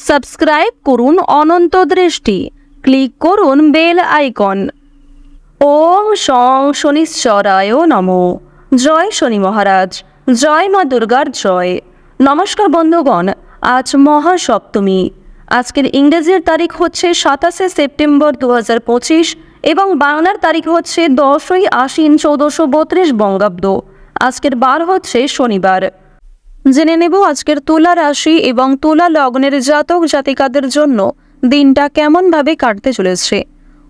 Subscribe করুন অনন্ত দৃষ্টি, click করুন বেল আইকন। ওম শং শনিশ্চরায় নমঃ। জয় শনি মহারাজ, জয় মা দুর্গার জয়। নমস্কার বন্ধুগণ, আজ মহাসপ্তমী। আজকের ইংরেজির তারিখ হচ্ছে 27শে সেপ্টেম্বর 2025 এবং বাংলার তারিখ হচ্ছে 10ই আশ্বিন 1432 বঙ্গাব্দ। আজকের বার হচ্ছে শনিবার। জেনে নেব আজকের তুলা রাশি এবং তুলা লগ্নের জাতক জাতিকাদের জন্য দিনটা কেমনভাবে কাটতে চলেছে,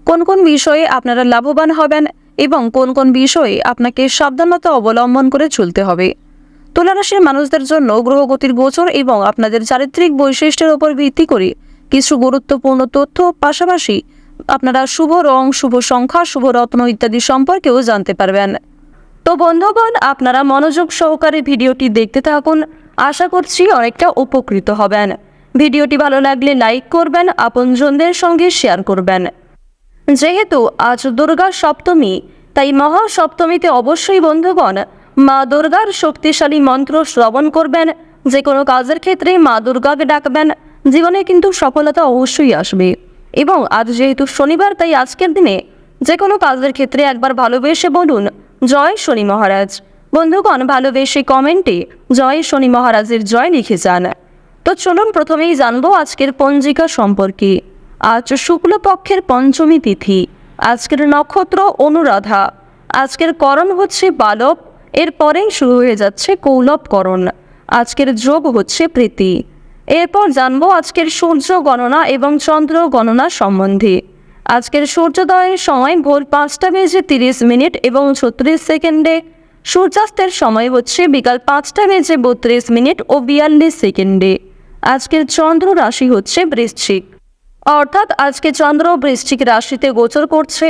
কোন কোন বিষয়ে আপনারা লাভবান হবেন এবং কোন কোন বিষয়ে আপনাকে সাবধানতা অবলম্বন করে চলতে হবে। তুলা রাশির মানুষদের জন্য গ্রহগতির গোচর এবং আপনাদের চারিত্রিক বৈশিষ্ট্যের উপর ভিত্তি করে কিছু গুরুত্বপূর্ণ তথ্য, পাশাপাশি আপনারা শুভ রং, শুভ সংখ্যা, শুভ রত্ন ইত্যাদি সম্পর্কেও জানতে পারবেন। তো বন্ধুগণ, আপনারা মনোযোগ সহকারে ভিডিওটি দেখতে থাকুন। আশা করছি অনেকটা উপকৃত হবেন। ভিডিওটি ভালো লাগলে লাইক করবেন, আপনজনদের সঙ্গে শেয়ার করবেন। যেহেতু আজ দুর্গা সপ্তমী, তাই মহাসপ্তমীতে অবশ্যই বন্ধুগণ মা দুর্গার শক্তিশালী মন্ত্র শ্রবণ করবেন। যে কোনো কাজের ক্ষেত্রে মা দুর্গাকে ডাকবেন, জীবনে কিন্তু সফলতা অবশ্যই আসবে। এবং আজ যেহেতু শনিবার, তাই আজকের দিনে যে কোনো কাজের ক্ষেত্রে একবার ভালোবেসে বলুন জয় শনি মহারাজ। বন্ধুগণ, ভালোবেসে কমেন্টে জয় শনি মহারাজের জয় লিখে যান। তো চলুন প্রথমেই জানবো আজকের পঞ্জিকা সম্পর্কে। আজ শুক্লপক্ষের পঞ্চমী তিথি। আজকের নক্ষত্র অনুরাধা। আজকের করণ হচ্ছে বালব, এরপরেই শুরু হয়ে যাচ্ছে কৌলব করণ। আজকের যোগ হচ্ছে প্রীতি। এরপর জানবো আজকের সূর্য গণনা এবং চন্দ্র গণনা সম্বন্ধে। আজকের সূর্যোদয়ের সময় ভোর 5টা বেজে 30 মিনিট এবং 36 সেকেন্ডে। সূর্যাস্তের সময় হচ্ছে বিকাল 5টা বেজে 32 মিনিট ও 42 সেকেন্ডে। আজকের চন্দ্র রাশি হচ্ছে বৃশ্চিক, অর্থাৎ আজকে চন্দ্র বৃশ্চিক রাশিতে গোচর করছে।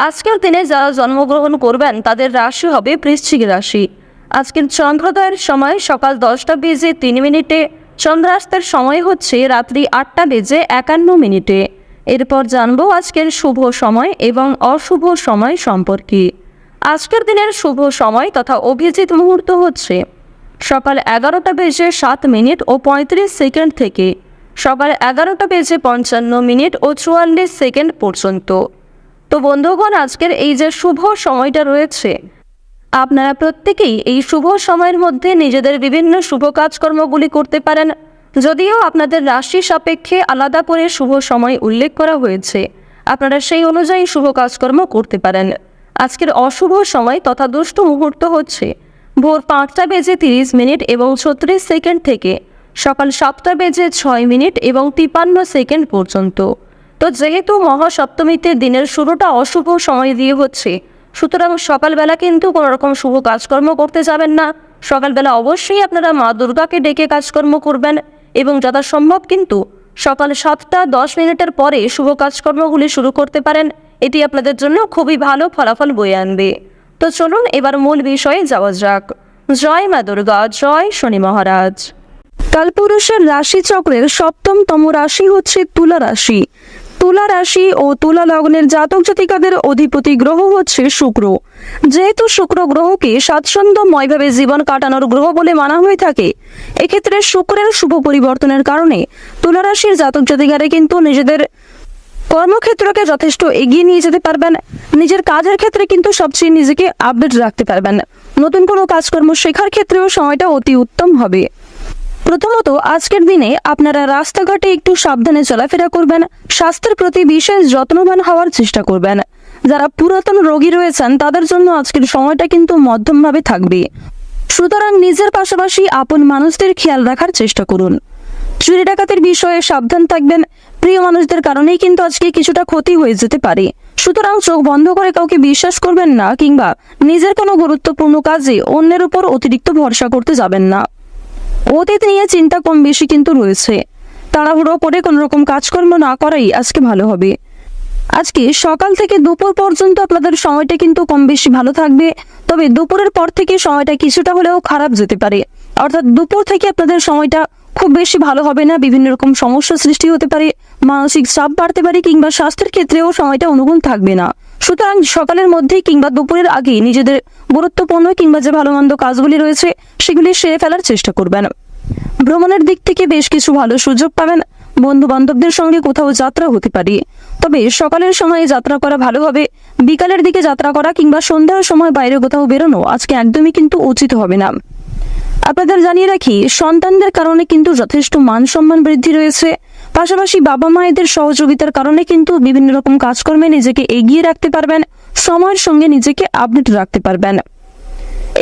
আজকের দিনে যারা জন্মগ্রহণ করবেন তাদের রাশি হবে বৃশ্চিক রাশি। আজকের চন্দ্রোদয়ের সময় সকাল 10টা বেজে 3 মিনিটে। চন্দ্রাস্তের সময় হচ্ছে রাত্রি 8টা বেজে 51 মিনিটে। এরপর জানবো আজকের শুভ সময় এবং অশুভ সময় সম্পর্কে। আজকের দিনের শুভ সময় তথা অভিজিৎ মুহূর্ত হচ্ছে সকাল 11টা বেজে 7 মিনিট ও 35 সেকেন্ড থেকে সকাল 11টা বেজে 55 মিনিট ও 44 সেকেন্ড পর্যন্ত। তো বন্ধুগণ, আজকের এই যে শুভ সময়টা রয়েছে, আপনারা প্রত্যেকেই এই শুভ সময়ের মধ্যে নিজেদের বিভিন্ন শুভ কাজকর্মগুলি করতে পারেন। যদিও আপনাদের রাশি সাপেক্ষে আলাদা করে শুভ সময় উল্লেখ করা হয়েছে, আপনারা সেই অনুযায়ী শুভ কাজকর্ম করতে পারেন। আজকের অশুভ সময় তথা দুষ্ট মুহূর্ত হচ্ছে ভোর 5টা বেজে 30 মিনিট এবং 36 সেকেন্ড থেকে সকাল 7টা বেজে 6 মিনিট এবং 53 সেকেন্ড পর্যন্ত। তো যেহেতু মহাসপ্তমীতে দিনের শুরুটা অশুভ সময় দিয়ে হচ্ছে, সুতরাং সকালবেলা কিন্তু কোনো রকম শুভ কাজকর্ম করতে যাবেন না। সকালবেলা অবশ্যই আপনারা মা দুর্গাকে ডেকে কাজকর্ম করবেন এবং যথাসম্ভব কিন্তু সকাল 7টা 10 মিনিটের পরে শুভ কাজকর্মগুলি শুরু করতে পারেন। এটি আপনাদের জন্য খুবই ভালো ফলাফল বয়ে আনবে। তো চলুন এবার মূল বিষয়ে যাওয়া যাক। জয় মা দুর্গা, জয় শনি মহারাজ। কালপুরুষের রাশিচক্রের 7তম রাশি হচ্ছে তুলা রাশি। তুলা রাশি ও তুলা লগ্নের জাতক জাতিকাদের অধিপতি গ্রহ হচ্ছে শুক্র। যেহেতু শুক্র গ্রহকে স্বাচ্ছন্দ্যময়ভাবে জীবন কাটানোর গ্রহ বলে মানা হয়ে থাকে, এক্ষেত্রে শুক্রের শুভ পরিবর্তনের কারণে তুলা রাশির জাতক জাতিকারা কিন্তু নিজেদের কর্মক্ষেত্রকে যথেষ্ট এগিয়ে নিয়ে যেতে পারবেন। নিজের কাজের ক্ষেত্রে কিন্তু সবচেয়ে নিজেকে আপডেট রাখতে পারবেন। নতুন কোনো কাজকর্ম শেখার ক্ষেত্রেও সময়টা অতি উত্তম হবে। প্রথমত, আজকের দিনে আপনারা রাস্তাঘাটে একটু সাবধানে চলাফেরা করবেন। স্বাস্থ্যের প্রতি বিশেষ যত্নবান হওয়ার চেষ্টা করবেন। যারা পুরাতন রোগী রয়েছেন তাদের জন্য আজকের সময়টা কিন্তু মধ্যমভাবে থাকবে। সুতরাং নিজের পাশাপাশি আপন মানুষদের খেয়াল রাখার চেষ্টা করুন। চুরি ডাকাতের বিষয়ে সাবধান থাকবেন। প্রিয় মানুষদের কারণেই কিন্তু আজকে কিছুটা ক্ষতি হয়ে যেতে পারে। সুতরাং চোখ বন্ধ করে কাউকে বিশ্বাস করবেন না, কিংবা নিজের কোনো গুরুত্বপূর্ণ কাজে অন্যের উপর অতিরিক্ত ভরসা করতে যাবেন না। অতীত নিয়ে চিন্তা কম বেশি কিন্তু রয়েছে। তাড়াহুড়ো করে কোনো রকম কাজকর্ম না করাই আজকে ভালো হবে। আজকে সকাল থেকে দুপুর পর্যন্ত আপনাদের সময়টা কিন্তু কম বেশি ভালো থাকবে, তবে দুপুরের পর থেকে সময়টা কিছুটা হলেও খারাপ যেতে পারে। অর্থাৎ দুপুর থেকে আপনাদের সময়টা খুব বেশি ভালো হবে না। বিভিন্ন রকম সমস্যা সৃষ্টি হতে পারে, মানসিক চাপ বাড়তে পারে, কিংবা স্বাস্থ্যের ক্ষেত্রেও সময়টা অনুকূল থাকবে না। সুতরাং সকালের মধ্যেই কিংবা দুপুরের আগে নিজেদের গুরুত্বপূর্ণ কিংবা যে ভালো মন্দ কাজগুলি রয়েছে সেগুলি সেরে ফেলার চেষ্টা করবেন। ভ্রমণের দিক থেকে বেশ কিছু ভালো সুযোগ পাবেন। বন্ধু বান্ধবদের সঙ্গে কোথাও যাত্রা হতে পারে, তবে সকালের সময় যাত্রা করা ভালো হবে। বিকালের দিকে যাত্রা করা কিংবা সন্ধ্যার সময় বাইরে কোথাও বেরোনো আজকে একদমই কিন্তু উচিত হবে না। আপনাদের জানিয়ে রাখি, সন্তানদের কারণে কিন্তু যথেষ্ট মান সম্মান বৃদ্ধি রয়েছে। পাশাপাশি বাবা মায়েদের সহযোগিতার কারণে কিন্তু বিভিন্ন রকম কাজকর্মে নিজেকে এগিয়ে রাখতে পারবেন, সময়ের সঙ্গে নিজেকে আপডেট রাখতে পারবেন।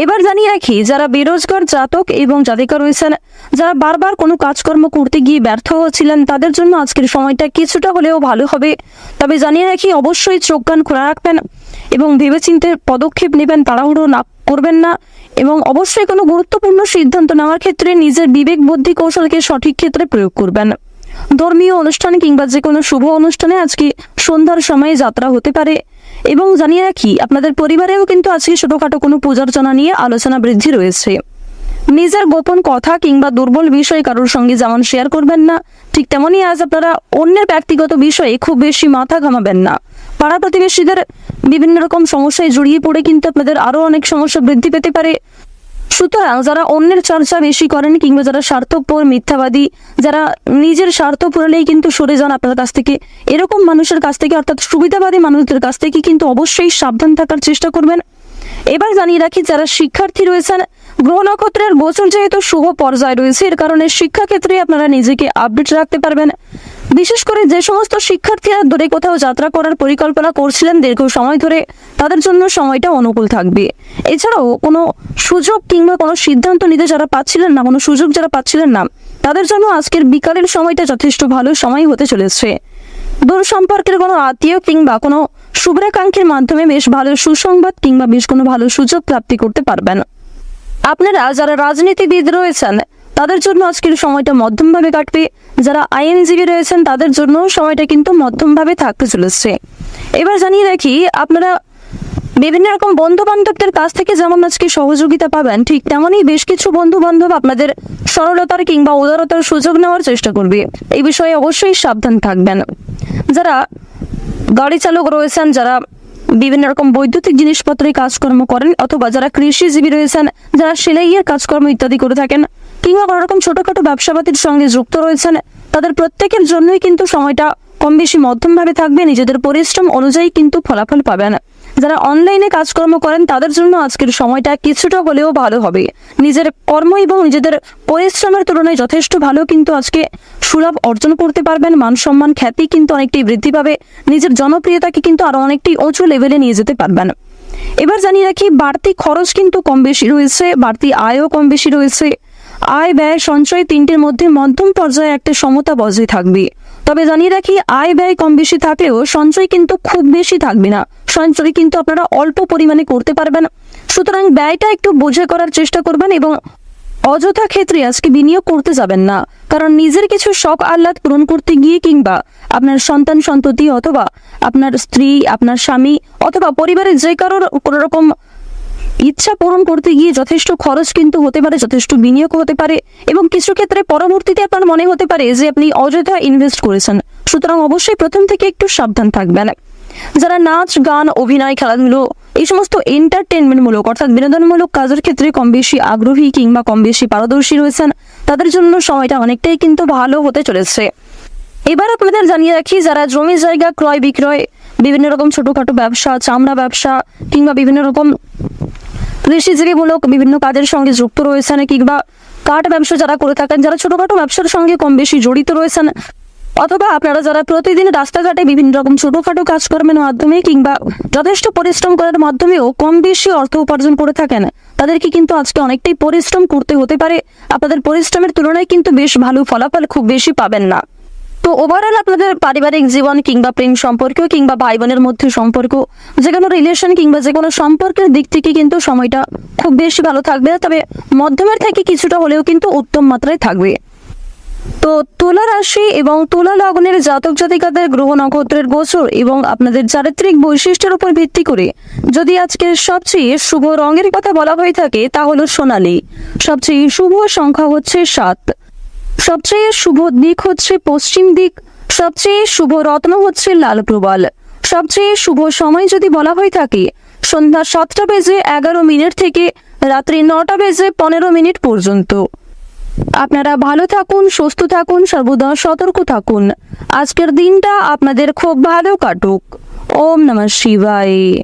এবার জানিয়ে রাখি, যারা বেরোজগার জাতক এবং জাতিকা রয়েছেন, যারা বারবার কোনো কাজকর্ম করতে গিয়ে ব্যর্থ হচ্ছিলেন, তাদের জন্য আজকের সময়টা কিছুটা হলেও ভালো হবে। তবে জানিয়ে রাখি, অবশ্যই চোখ কান খোলা রাখবেন এবং ভেবেচিন্তে পদক্ষেপ নেবেন, তাড়াহুড়ো না করবেন না। এবং অবশ্যই কোনো গুরুত্বপূর্ণ সিদ্ধান্ত নেওয়ার ক্ষেত্রে নিজের বিবেক বুদ্ধি কৌশলকে সঠিক ক্ষেত্রে প্রয়োগ করবেন। ধর্মীয় অনুষ্ঠান কিংবা যে কোনো শুভ অনুষ্ঠানে আজকে সন্ধ্যার সময়ে যাত্রা হতে পারে। এবং জানিয়ে রাখি, আপনাদের পরিবারেও কিন্তু আজকে ছোটখাটো কোনো পূজার্চনা নিয়ে আলোচনা বৃদ্ধি রয়েছে। নিজের গোপন কথা কিংবা দুর্বল বিষয় কারোর সঙ্গে যেমন শেয়ার করবেন না, ঠিক তেমনই আজ আপনারা অন্যের ব্যক্তিগত বিষয়ে খুব বেশি মাথা ঘামাবেন না। পাড়া প্রতিবেশীদের বিভিন্ন রকম সমস্যায় জড়িয়ে পড়ে কিন্তু আপনাদের আরো অনেক সমস্যা বৃদ্ধি পেতে পারে। সুতরাং যারা অন্যের চর্চা বেশি করেন কিংবা যারা স্বার্থপর, মিথ্যাবাদী, যারা নিজের স্বার্থ পুরালেই কিন্তু সরে যান আপনার কাছ থেকে, এরকম মানুষের কাছ থেকে অর্থাৎ সুবিধাবাদী মানুষদের কাছ থেকে কিন্তু অবশ্যই সাবধান থাকার চেষ্টা করবেন। এবার জানিয়ে রাখি, যারা শিক্ষার্থী রয়েছেন, গ্রহ নক্ষত্রের গোচর যেহেতু শুভ পর্যায়ে রয়েছে, এর কারণে শিক্ষাক্ষেত্রে আপনারা নিজেকে আপডেট রাখতে পারবেন। বিশেষ করে যে সমস্ত শিক্ষার্থীরা দূরে কোথাও যাত্রা করার পরিকল্পনা করছিলেন দীর্ঘ সময় ধরে, তাদের জন্য সময়টা অনুকূল থাকবে। এছাড়াও কোনো সুযোগ কিংবা কোনো সিদ্ধান্ত নিতে যারা পাচ্ছিলেন না, কোনো সুযোগ যারা পাচ্ছিলেন না, তাদের জন্য আজকের বিকালের সময়টা যথেষ্ট ভালো সময় হতে চলেছে। দূর সম্পর্কের কোনো আত্মীয় কিংবা কোনো শুভ্রাকাঙ্ক্ষীর মাধ্যমে বেশ ভালো সুসংবাদ কিংবা বেশ কোনো ভালো সুযোগ প্রাপ্তি করতে পারবেন। আপনারা যারা রাজনীতিবিদ রয়েছেন, তাদের জন্য আজকের সময়টা মধ্যমভাবে কাটবে। যারা আইনজীবী রয়েছেন, তাদের জন্য সময়টা কিন্তু মধ্যমভাবে থাকতে চলেছে। এবার জানিয়ে রাখি, আপনারা বিভিন্ন রকম বন্ধু বান্ধবদের কাছ থেকে যেমন আজকে সহযোগিতা পাবেন, ঠিক তেমনই বেশ কিছু বন্ধু বান্ধব আপনাদের সরলতার কিংবা উদারতার সুযোগ নেওয়ার চেষ্টা করবে। এই বিষয়ে অবশ্যই সাবধান থাকবেন। যারা গাড়ি চালক রয়েছেন, যারা বিভিন্ন রকম বৈদ্যুতিক জিনিসপত্রের কাজকর্ম করেন, অথবা যারা কৃষিজীবী রয়েছেন, যারা সেলাইয়ের কাজকর্ম ইত্যাদি করে থাকেন, কিংবা কোনো রকম ছোটখাটো ব্যবসাপাতির সঙ্গে যুক্ত রয়েছেন, তাদের প্রত্যেকের জন্যই কিন্তু সময়টা কম বেশি মধ্যমভাবে থাকবে। নিজেদের পরিশ্রম অনুযায়ী কিন্তু ফলাফল পাবেন। যারা অনলাইনে কাজকর্ম করেন, তাদের জন্য আজকের সময়টা কিছুটা হলেও ভালো হবে। নিজের কর্ম এবং নিজেদের পরিশ্রমের তুলনায় যথেষ্ট ভালো কিন্তু আজকে সুলাভ অর্জন করতে পারবেন। মান সম্মান, খ্যাতি কিন্তু অনেকটাই বৃদ্ধি পাবে। নিজের জনপ্রিয়তাকে কিন্তু আরো অনেকটাই উঁচু লেভেলে নিয়ে যেতে পারবেন। এবার জানিয়ে রাখি, বাড়তি খরচ কিন্তু কম বেশি রয়েছে, বাড়তি আয়ও কম বেশি রয়েছে। আয়, ব্যয়, সঞ্চয় তিনটির মধ্যে মধ্যম পর্যায়ে একটা সমতা বজায় থাকবে। তবে জানিয়ে রাখি, আয় ব্যয় কম বেশি থাকলেও সঞ্চয় কিন্তু খুব বেশি থাকবে না। সঞ্চয় কিন্তু আপনারা অল্প পরিমাণে করতে পারবেন। সুতরাং ব্যয়টা একটু বুঝে করার চেষ্টা করবেন এবং অযথা ক্ষেত্রে আজকে বিনিয়োগ করতে যাবেন না। কারণ নিজের কিছু শখ আহ্লাদ পূরণ করতে গিয়ে কিংবা আপনার সন্তান সন্ততি অথবা আপনার স্ত্রী, আপনার স্বামী অথবা পরিবারের যে কারোর কোনো রকম ইচ্ছা পূরণ করতে গিয়ে যথেষ্ট খরচ কিন্তু হতে পারে, যথেষ্ট বিনিয়োগ হতে পারে এবং কিছু ক্ষেত্রে পরবর্তীতে আপনার মনে হতে পারে যে আপনি অযথা ইনভেস্ট করেছেন। সুতরাং অবশ্যই প্রথম থেকে একটু সাবধান থাকবেন। যারা নাচ, গান, অভিনয়, খেলাধুলো এই সমস্ত এন্টারটেনমেন্টমূলক অর্থাৎ বিনোদনমূলক কাজের ক্ষেত্রে কম বেশি আগ্রহী কিংবা কম বেশি পারদর্শী রয়েছেন, তাদের জন্য সময়টা অনেকটাই কিন্তু ভালো হতে চলেছে। এবার আপনাদের জানিয়ে রাখি, যারা জমি জায়গা ক্রয় বিক্রয়, বিভিন্ন রকম ছোটখাটো ব্যবসা, চামড়া ব্যবসা কিংবা বিভিন্ন রকম কৃষিজীবীমূলক বিভিন্ন কাজের সঙ্গে যুক্ত রয়েছেন, কিংবা কাঠ ব্যবসা যারা করে থাকেন, যারা ছোটখাটো ব্যবসার সঙ্গে কম বেশি জড়িত রয়েছেন, অথবা আপনারা যারা প্রতিদিন রাস্তাঘাটে বিভিন্ন রকম ছোটখাটো কাজকর্মের মাধ্যমে কিংবা যথেষ্ট পরিশ্রম করার মাধ্যমেও কম বেশি অর্থ উপার্জন করে থাকেন, তাদেরকে কিন্তু আজকে অনেকটাই পরিশ্রম করতে হতে পারে। আপনাদের পরিশ্রমের তুলনায় কিন্তু বেশ ভালো ফলাফল খুব বেশি পাবেন না। তো ওভারঅল আপনাদের পারিবারিক জীবন কিংবা প্রেম সম্পর্ক কিংবা ভাই বোনের মধ্যে সম্পর্ক, যে কোনো রিলেশন কিংবা যে কোনো সম্পর্কের দিক থেকে কিন্তু সময়টা খুব বেশি ভালো থাকবে, তবে মধ্যমের থেকে কিছুটা হলেও কিন্তু উত্তম মাত্রায় থাকবে। তো তুলা রাশি এবং তুলা লগ্নের জাতক জাতিকাদের গ্রহ নক্ষত্রের গোচর এবং আপনাদের চারিত্রিক বৈশিষ্ট্যের উপর ভিত্তি করে যদি আজকের সবচেয়ে শুভ রঙের কথা বলা হয়ে থাকে, তা হলো সোনালী। সবচেয়ে শুভ সংখ্যা হচ্ছে 7। সবচেয়ে শুভ দিক হচ্ছে পশ্চিম দিক। সবচেয়ে শুভ রত্ন হচ্ছে লাল প্রবাল। সবচেয়ে শুভ সময় যদি বলা হয়ে থাকে, সন্ধ্যা 7টা বেজে 11 মিনিট থেকে রাত্রি 9টা বেজে 15 মিনিট পর্যন্ত। আপনারা ভালো থাকুন, সুস্থ থাকুন, সর্বদা সতর্ক থাকুন। আজকের দিনটা আপনাদের খুব ভালো কাটুক। ওম নমঃ শিবায়।